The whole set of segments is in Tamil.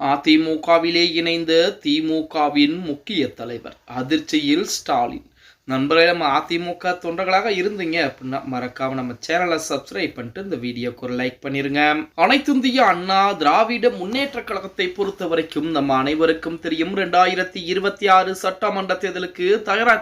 அதிமுகவிலே இணைந்த திமுகவின் முக்கிய தலைவர் அதிர்ச்சியில் ஸ்டாலின். நண்பர்களே, நம்ம அதிமுக தொண்டர்களாக இருந்தீங்க அப்படின்னா மறக்காம நம்ம சேனலை சப்ஸ்கிரைப் பண்ணிட்டு இந்த வீடியோக்கு ஒரு லைக் பண்ணிருங்க. அனைத்து இந்திய அண்ணா திராவிட முன்னேற்ற கழகத்தை பொறுத்த வரைக்கும் நம்ம அனைவருக்கும் தெரியும், 2026 சட்டமன்ற தேர்தலுக்கு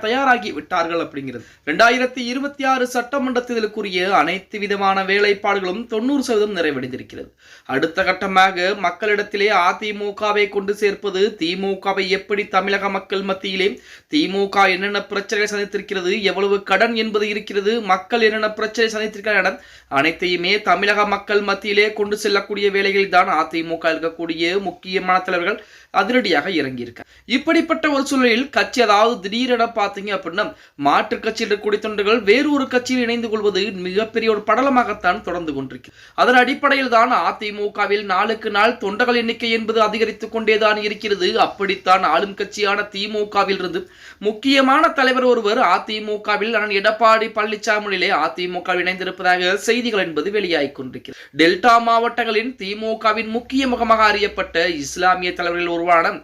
தயாராகி விட்டார்கள் அப்படிங்கிறது. 2026 சட்டமன்ற தேர்தலுக்குரிய அனைத்து விதமான வேலைப்பாடுகளும் 90% நிறைவடைந்திருக்கிறது. அடுத்த கட்டமாக மக்களிடத்திலே அதிமுகவை கொண்டு சேர்ப்பது, திமுகவை எப்படி தமிழக மக்கள் மத்தியிலே திமுக என்னென்ன பிரச்சனை சந்தித்திருக்கிறது, எவ்வளவு கடன் என்பது இருக்கிறது, மக்கள் என்னென்ன பிரச்சனை சந்தித்திருக்கிறார், அனைத்தையுமே தமிழக மக்கள் மத்தியிலே கொண்டு செல்லக்கூடிய வேலைகளில் தான் அதிமுக இருக்கக்கூடிய முக்கியமான தலைவர்கள் அதிரடியாக இறங்கியிருக்க. இப்படிப்பட்ட ஒரு சூழலில் கட்சி, அதாவது திடீரென பார்த்தீங்க அப்படின்னா மாற்று கட்சியில் இருக்கக்கூடிய தொண்டர்கள் வேறு ஒரு கட்சியில் இணைந்து கொள்வது மிகப்பெரிய ஒரு படலமாகத்தான் தொடர்ந்து கொண்டிருக்கிறது. அதன் அடிப்படையில் தான் அதிமுகவில் நாளுக்கு நாள் தொண்டர்கள் எண்ணிக்கை என்பது அதிகரித்துக் கொண்டேதான் இருக்கிறது. அப்படித்தான் ஆளும் கட்சியான திமுகவில் இருந்து முக்கியமான தலைவர் ஒருவர் அதிமுகவில் எடப்பாடி பழனிசாமியிலே அதிமுக இணைந்திருப்பதாக செய்திகள் என்பது வெளியாகிக் கொண்டிருக்கிறது. டெல்டா மாவட்டங்களின் திமுகவின் முக்கிய முகமாக அறியப்பட்ட இஸ்லாமிய தலைவர்கள் ஒருவரான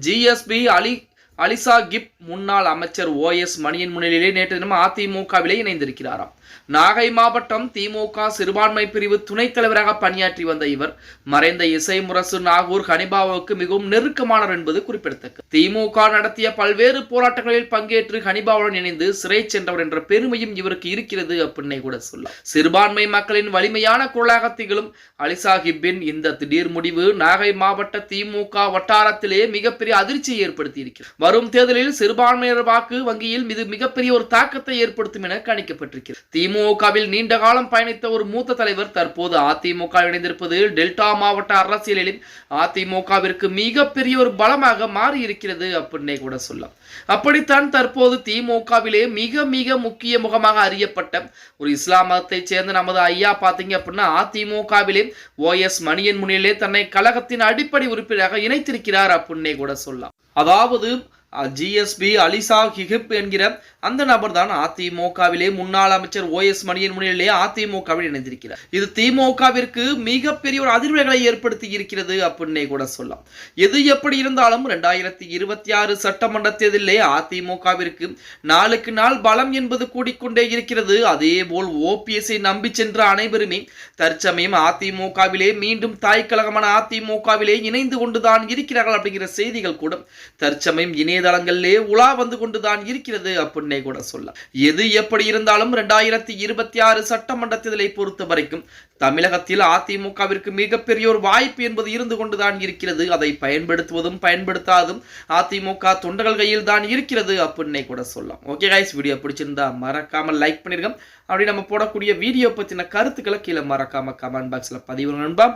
ஜிஎஸ்பி அலிசாகிப் முன்னாள் அமைச்சர் OS மணியன் முன்னிலையிலே நேற்று தினம் அதிமுகவிலே இணைந்திருக்கிறாராம். நாகை மாவட்டம் திமுக சிறுபான்மை பிரிவு துணைத் தலைவராக பணியாற்றி வந்த இவர் மறைந்த இசை முரசு நாகூர் ஹனிபாவுக்கு மிகவும் நெருக்கமானவர் என்பது குறிப்பிடத்தக்கது. திமுக நடத்திய பல்வேறு போராட்டங்களில் பங்கேற்று ஹனிபாவுடன் இணைந்து சிறை சென்றவர் என்ற பெருமையும் இவருக்கு இருக்கிறது அப்படின்னு கூட சொல்லலாம். சிறுபான்மை மக்களின் வலிமையான குரலாக திகழும் அலிசாஹிப்பின் இந்த திடீர் முடிவு நாகை மாவட்ட திமுக வட்டாரத்திலே மிகப்பெரிய அதிர்ச்சியை ஏற்படுத்தி இருக்கிறது. வரும் தேர்தலில் சிறுபான்மையினர் வாக்கு வங்கியில் இது மிகப்பெரிய ஒரு தாக்கத்தை ஏற்படுத்தும் என கணிக்கப்பட்டிருக்கிறது. திமுகவில் நீண்ட காலம் பயணித்த ஒரு மூத்த தலைவர் தற்போது அதிமுக இணைந்திருப்பது டெல்டா மாவட்ட அரசியலில் அதிமுகவிற்கு மிகப்பெரிய ஒரு பலமாக மாறி இருக்கிறது அப்படின்னே கூட சொல்லலாம். அப்படித்தான் தற்போது திமுகவிலே மிக மிக முக்கிய முகமாக அறியப்பட்ட ஒரு இஸ்லாம் மதத்தை சேர்ந்த நமது ஐயா பாத்தீங்க அப்படின்னா அதிமுகவிலே OS மணியன் முன்னிலே தன்னை கழகத்தின் அடிப்படை உறுப்பினராக இணைத்திருக்கிறார் அப்படின்னே கூட சொல்லலாம். அதாவது ஜிஎஸ்பி அலிசாஹிப் என்கிற அந்த நபர் தான் அதிமுகவிலே முன்னாள் அமைச்சர் OS மணியன் முன்னிலையிலே அதிமுகவில் இணைந்திருக்கிறார். இது திமுகவிற்கு மிகப்பெரிய ஒரு அதிர்வுகளை ஏற்படுத்தி இருக்கிறது அப்படின்னே கூட சொல்லலாம். எது எப்படி இருந்தாலும் 2026 சட்டமன்ற தேர்தலிலே அதிமுகவிற்கு நாளுக்கு நாள் பலம் என்பது கூடிக்கொண்டே இருக்கிறது. அதே போல் OPSஐ நம்பி சென்ற அனைவருமே தற்சமயம் அதிமுகவிலே மீண்டும் தாய் கழகமான அதிமுகவிலே இணைந்து கொண்டுதான் இருக்கிறார்கள் அப்படிங்கிற செய்திகள் கூட தற்சமயம் இணையதளங்களிலே உலா வந்து கொண்டுதான் இருக்கிறது அப்படின்னே கூட சொல்லலாம். எது எப்படி இருந்தாலும் 2026 சட்டமன்ற தேர்தலை பொறுத்த வரைக்கும் தமிழகத்தில் அதிமுகவிற்கு மிகப்பெரிய ஒரு வாய்ப்பு என்பது இருந்து கொண்டுதான் இருக்கிறது. அதை பயன்படுத்துவதும் பயன்படுத்தாதும் அதிமுக தொண்டர்கள் கையில் தான் இருக்கிறது அப்படின்னே கூட சொல்லலாம். ஓகே கைஸ், வீடியோ பிடிச்சிருந்தா மறக்காம லைக் பண்ணிருங்க. அப்படி நம்ம போடக்கூடிய வீடியோ பத்தின கருத்துக்களை கீழே மறக்காம கமெண்ட் பாக்ஸ்ல பதிவு நண்பா.